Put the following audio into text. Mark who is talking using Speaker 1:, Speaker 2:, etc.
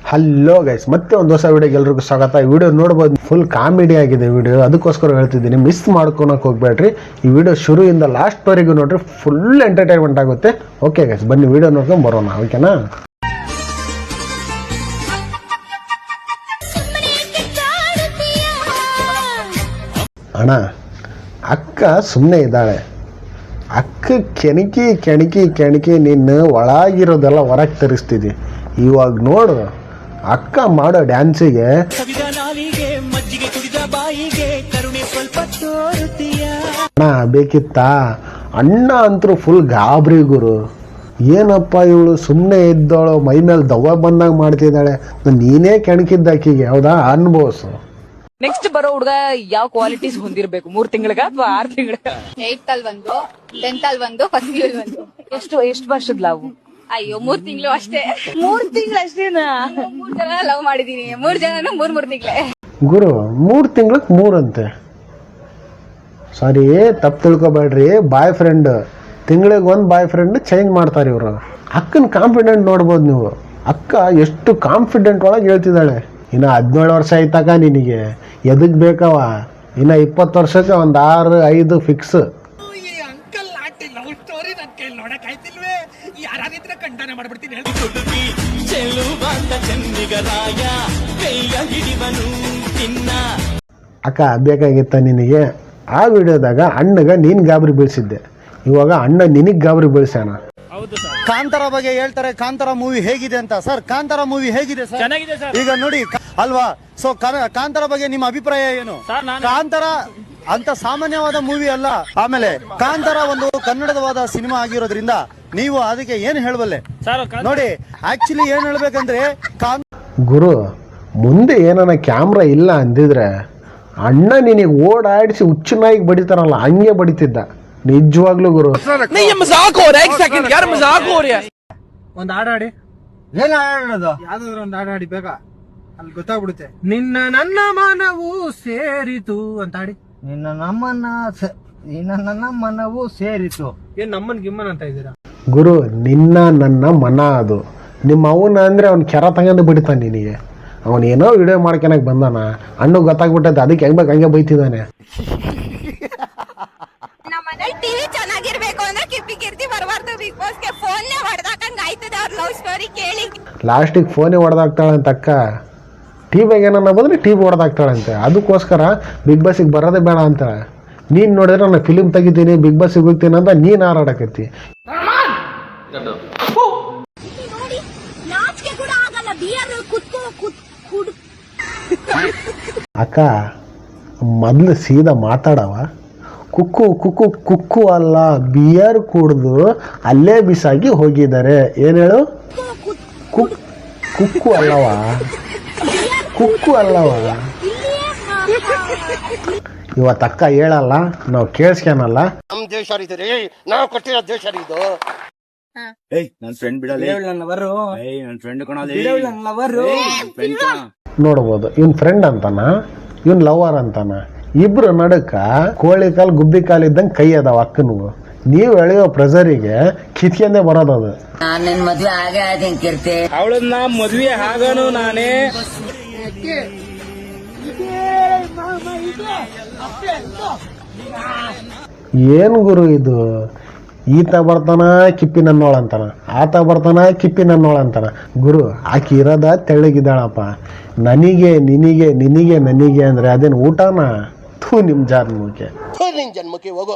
Speaker 1: Hello guys, ಮತ್ತೆ ಒಂದು ಹೊಸ ವಿಡಿಯೋಗೆ ಎಲ್ರಿಗೂ ಸ್ವಾಗತ. ಈ ವಿಡಿಯೋ ನೋಡ್ಬೋದು, ಫುಲ್ ಕಾಮಿಡಿ ಆಗಿದೆ ವಿಡಿಯೋ, ಅದಕ್ಕೋಸ್ಕರ ಹೇಳ್ತಿದ್ದೀನಿ, ಮಿಸ್ ಮಾಡ್ಕೊಳಕ್ಕೆ ಹೋಗ್ಬೇಡ್ರಿ. ಈ ವಿಡಿಯೋ ಶುರುವಿಂದ ಲಾಸ್ಟ್ವರೆಗೂ ನೋಡ್ರಿ, ಫುಲ್ ಎಂಟರ್ಟೈನ್ಮೆಂಟ್ ಆಗುತ್ತೆ. ಓಕೆ ಗೈಸ್, ಬನ್ನಿ ವಿಡಿಯೋ ನೋಡ್ಕೊಂಡು ಬರೋಣ, ಓಕೆನಾ? ಅಣ್ಣ, ಅಕ್ಕ ಸುಮ್ಮನೆ ಇದ್ದಾಳೆ. ಅಕ್ಕ ಕೆಣಕಿ ಕೆಣಕಿ ಕೆಣಕಿ ನಿನ್ನ ಒಳಗಿರೋದೆಲ್ಲ ಹೊರಗೆ ತರಿಸ್ತಿದ್ದಿ. ಇವಾಗ ನೋಡು ಅಕ್ಕ ಮಾಡೋ ಡ್ಯಾನ್ಸಿಗೆ ಅಣ್ಣ ಬೇಕಿತ್ತಾ? ಅಣ್ಣ ಅಂತರೂ ಫುಲ್ ಗಾಬರಿ ಗುರು. ಏನಪ್ಪ ಇವಳು ಸುಮ್ಮನೆ ಇದ್ದವಳು, ಮೈ ಮೇಲೆ ದವ್ವ ಬಂದಾಗ ಮಾಡ್ತಿದ್ದಾಳೆ. ನೀನೇ ಕೆಣಕಿದ್ದ ಆಕಿಗೆ, ಹೌದಾ? ಅನ್ಭವಿಸು.
Speaker 2: ನೆಕ್ಸ್ಟ್ ಬರೋ ಹುಡುಗ ಯಾವ ಕ್ವಾಲಿಟೀಸ್ ಹೊಂದಿರ್ಬೇಕು? 3 ತಿಂಗಳಿಗೆ ಅಥವಾ 6 ತಿಂಗಳಿಗೆ?
Speaker 3: 8th ಅಲ್ಲಿ ಒಂದು, 10th ಅಲ್ಲಿ ಒಂದು, ಫಸ್ಟ್ ಇಯರ್ ಒಂದು.
Speaker 2: ಎಷ್ಟು ವರ್ಷದ ಲವ್?
Speaker 3: ಅಯ್ಯೋ 3 ತಿಂಗಳು ಅಷ್ಟೇ.
Speaker 2: 3 ತಿಂಗಳು ಅಷ್ಟೇನಾ?
Speaker 3: 3 ಜನ ಲವ್ ಮಾಡಿದೀನಿ. 3 ಜನನು 3 ತಿಂಗಳೇ.
Speaker 1: ಗುರು 3 ತಿಂಗಳಿಗೆ 3 ಅಂತೆ. ಸಾರಿ, ತಪ್ಪು ತಿಳ್ಕೊಬೇಡ್ರಿ. ಬಾಯ್ ಫ್ರೆಂಡ್ ತಿಂಗಳಿಗೆ 1 ಬಾಯ್ ಫ್ರೆಂಡ್ ಚೇಂಜ್ ಮಾಡ್ತಾರೆ ಇವರು. ಅಕ್ಕನ ಕಾನ್ಫಿಡೆಂಟ್ ನೋಡ್ಬೋದು ನೀವು. ಅಕ್ಕ ಎಷ್ಟು ಕಾನ್ಫಿಡೆಂಟ್ ಒಳಗೆ ಹೇಳ್ತಿದ್ದಾಳೆ. ಇನ್ನು 17 ವರ್ಷ ಆಯ್ತಾಕ ನಿನಗೆ, ಎದಕ್ ಬೇಕವ? ಇನ್ನು 20 ವರ್ಷಕ್ಕೆ ಒಂದು 6, 5 ಫಿಕ್ಸ್. ಅಕ್ಕ ಬೇಕಾಗಿತ್ತ ನಿನಗೆ? ಆ ವಿಡಿಯೋದಾಗ ಅಣ್ಣಗ ನೀನ್ ಗಾಬರಿ ಬೀಳ್ಸಿದ್ದೆ, ಇವಾಗ ಅಣ್ಣ ನಿನಗ್ ಗಾಬರಿ ಬೀಳ್ಸ್ಯಾನ.
Speaker 4: ಕಾಂತಾರ ಬಗ್ಗೆ ಹೇಳ್ತಾರೆ, ಕಾಂತಾರ ಮೂವಿ ಹೇಗಿದೆ ಅಂತ. ಸರ್, ಕಾಂತಾರ ಮೂವಿ ಹೇಗಿದೆ ಸರ್? ಚೆನ್ನಾಗಿದೆ ಸರ್. ಈಗ ನೋಡಿ ಅಲ್ವಾ? ಸೊ ಕಾಂತಾರ ಬಗ್ಗೆ ನಿಮ್ಮ ಅಭಿಪ್ರಾಯ ಏನು? ಕಾಂತಾರ ಅಂತ ಸಾಮಾನ್ಯವಾದ ಮೂವಿ ಅಲ್ಲ. ಆಮೇಲೆ ಕಾಂತಾರ ಒಂದು ಕನ್ನಡದವಾದ ಸಿನಿಮಾ ಆಗಿರೋದ್ರಿಂದ ನೀವು ಅದಕ್ಕೆ ಏನ್ ಹೇಳಬಲ್ಲೆ ನೋಡಿ. ಆಕ್ಚುಲಿ ಏನ್ ಹೇಳ್ಬೇಕಂದ್ರೆ,
Speaker 1: ಗುರು ಮುಂದೆ ಏನನ ಕ್ಯಾಮ್ರಾ ಇಲ್ಲ ಅಂದಿದ್ರೆ ಅಣ್ಣ ನಿನಗೆ ಓಡಾಡಿಸಿ ಹುಚ್ಚನಾಗಿ ಬಡಿತಾರಲ್ಲ ಹಂಗೆ ಬಡಿತಿದ್ದ. ನಿಜವಾಗ್ಲೂ ಗುರು.
Speaker 4: ಒಂದ್ ಹಾಡಾಡಿ. ಏನ್ ಹಾಡೋದು? ಯಾವ್ದಾದ್ರು ಒಂದ್ ಹಾಡಾಡಿ ಬೇಗ, ಅಲ್ಲಿ ಗೊತ್ತಾಗ್ಬಿಡುತ್ತೆ. ನಿನ್ನ ನನ್ನ ಮನವು ಸೇರಿತು ಅಂತ ಹಾಡಿ. ನಿನ್ನ ನನ್ನ ಮನವು ಸೇರಿತು. ಏನ್ ನಮ್ಮನ್ ಗಿಮ್ಮನ್ ಅಂತ ಇದ್ದೀರಾ
Speaker 1: ಗುರು? ನಿನ್ನ ನನ್ನ ಮನ ಅದು. ನಿಮ್ಮ ಅವನ ಅಂದ್ರೆ ಅವ್ನ ಕೆರ ತಗೊಂಡು ಬಿಡ್ತಾನೆ ನಿನಗೆ. ಅವನೇನೋ ವಿಡಿಯೋ ಮಾಡ್ಕೊಳಕ್ ಬಂದಾನ, ಅಣ್ಣ ಗೊತ್ತಾಗ್ಬಿಟ್ಟದ, ಅದಕ್ಕೆ ಹೆಂಗ್ ಬೇಕು ಹಂಗೆ ಬೈತಿದ್ದಾನೆ.
Speaker 3: ನಮ್ಮನೇಲಿ ಟಿವಿ ಚೆನ್ನಾಗಿರ್ಬೇಕು ಅಂದ್ರೆ ಕಿಪ್ಪಿ ಕೀರ್ತಿ ಬರಬಾರ್ದು. ಬಿಗ್ ಬಾಸ್ಗೆ ಫೋನ್ ಹೊಡೆದಾಕಂಗ್ ಆಯ್ತದ ಅವ್ರ ಲವ್ ಸ್ಟೋರಿ ಕೇಳಿ.
Speaker 1: ಲಾಸ್ಟಿಗೆ ಫೋನೇ ಹೊಡೆದಾಗ್ತಾಳಂತ ಅಕ್ಕ. ಟಿವಿಗೆ ಏನನ್ನ ಬಂದ್ರೆ ಟಿವಿ ಹೊಡೆದಾಗ್ತಾಳಂತೆ. ಅದಕ್ಕೋಸ್ಕರ ಬಿಗ್ ಬಾಸಿಗೆ ಬರೋದೇ ಬೇಡ ಅಂತಾಳೆ. ನೀನ್ ನೋಡಿದ್ರೆ ನಾನು ಫಿಲಿಮ್ ತೆಗಿತೀನಿ, ಬಿಗ್ ಬಾಸಿಗೆ ಹೋಗ್ತೀನಿ ಅಂತ ನೀನ್ ಹಾರಾಡಕತ್ತಿ. ಅಕ್ಕ ಮೊದ್ಲು ಸೀದಾ ಮಾತಾಡವ. ಕುಕ್ಕು ಕುಕ್ಕು ಕುಕ್ಕು ಅಲ್ಲ, ಬಿಯರ್ ಕುಡ್ದು ಅಲ್ಲೇ ಬಿಸಾಗಿ ಹೋಗಿದ್ದಾರೆ. ಏನ್ ಹೇಳು? ಕುಕ್ಕು ಅಲ್ಲವ, ಕುಕ್ಕು ಅಲ್ಲವ. ಇವತ್ತಕ್ಕ ಹೇಳಲ್ಲ, ನಾವು ಕೇಳಿಸ್ಕೊನಲ್ಲ.
Speaker 5: ನಮ್ ದೇಶ ನಾವು ಕೊಟ್ಟಿರೋ ದೇಶ ಇದು.
Speaker 6: ನನ್ ಫ್ರೆಂಡ್ ಬಿಡಲಿ, ನನ್ ಫ್ರೆಂಡ್
Speaker 1: ನೋಡ್ಬೋದು, ಇವನ್ ಫ್ರೆಂಡ್ ಅಂತಾನ, ಇವನ್ ಲವರ್ ಅಂತಾನ. ಇಬ್ರು ನಡಕ ಕೋಳಿ ಕಾಲ್ ಗುಬ್ಬಿ ಕಾಲ್ ಇದ್ದಂಗೆ ಕೈ ಅದಾವ ಅಕ್ಕನಿಗೂ. ನೀವ್ ಎಳೆಯೋ ಪ್ರೆಸರಿಗೆ ಕಿತ್ಕೊಂಡೇ ಬರೋದದು.
Speaker 7: ಮದ್ವೆ ಆಗೇ ಆದೀನಿ ಕೀರ್ತಿ,
Speaker 6: ಅವಳನ್ನ ಮದ್ವೆ ಆಗನು ನಾನೇ.
Speaker 1: ಏನ್ ಗುರು ಇದು? ಈತ ಬರ್ತಾನ ಕಿಪ್ಪಿ ನನ್ನೋಳಂತಾನ, ಆತ ಬರ್ತಾನ ಕಿಪ್ಪಿ ನನ್ನೋಳಂತಾನ. ಗುರು ಆಕಿ ಇರೋದ ತೆಳ್ಳಗಿದ್ದಾಳಪ್ಪ. ನನಗೆ ನಿನಗೆ, ನಿನಗೆ ನನಗೆ ಅಂದ್ರೆ ಅದೇನು ಊಟನ? ಥೂ ನಿಮ್ ಜನ್ಮಕ್ಕೆ
Speaker 5: ನಿನ್ ಜನ್ಮಕ್ಕೆ ಹೋಗೋ.